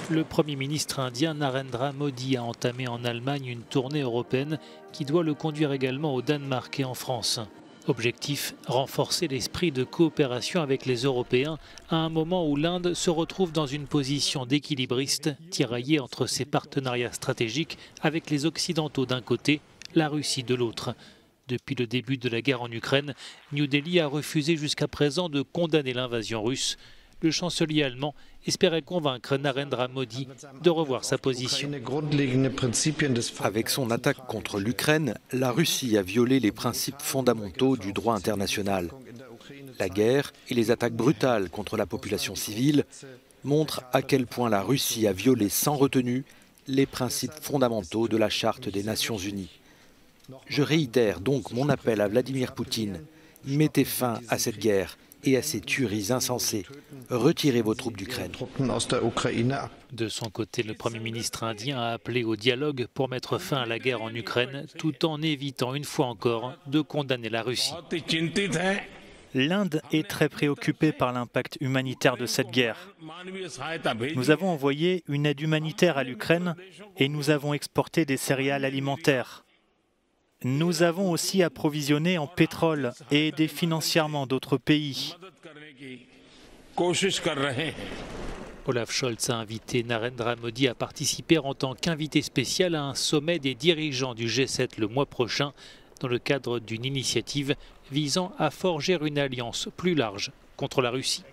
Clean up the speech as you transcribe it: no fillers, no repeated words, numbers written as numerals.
Le Premier ministre indien Narendra Modi a entamé en Allemagne une tournée européenne qui doit le conduire également au Danemark et en France. Objectif, renforcer l'esprit de coopération avec les Européens à un moment où l'Inde se retrouve dans une position d'équilibriste, tiraillée entre ses partenariats stratégiques avec les Occidentaux d'un côté, la Russie de l'autre. Depuis le début de la guerre en Ukraine, New Delhi a refusé jusqu'à présent de condamner l'invasion russe. Le chancelier allemand espérait convaincre Narendra Modi de revoir sa position. Avec son attaque contre l'Ukraine, la Russie a violé les principes fondamentaux du droit international. La guerre et les attaques brutales contre la population civile montrent à quel point la Russie a violé sans retenue les principes fondamentaux de la Charte des Nations Unies. Je réitère donc mon appel à Vladimir Poutine. Mettez fin à cette guerre et à ces tueries insensées. Retirez vos troupes d'Ukraine. De son côté, le Premier ministre indien a appelé au dialogue pour mettre fin à la guerre en Ukraine, tout en évitant une fois encore de condamner la Russie. L'Inde est très préoccupée par l'impact humanitaire de cette guerre. Nous avons envoyé une aide humanitaire à l'Ukraine et nous avons exporté des céréales alimentaires. Nous avons aussi approvisionné en pétrole et aidé financièrement d'autres pays. Olaf Scholz a invité Narendra Modi à participer en tant qu'invité spécial à un sommet des dirigeants du G7 le mois prochain, dans le cadre d'une initiative visant à forger une alliance plus large contre la Russie.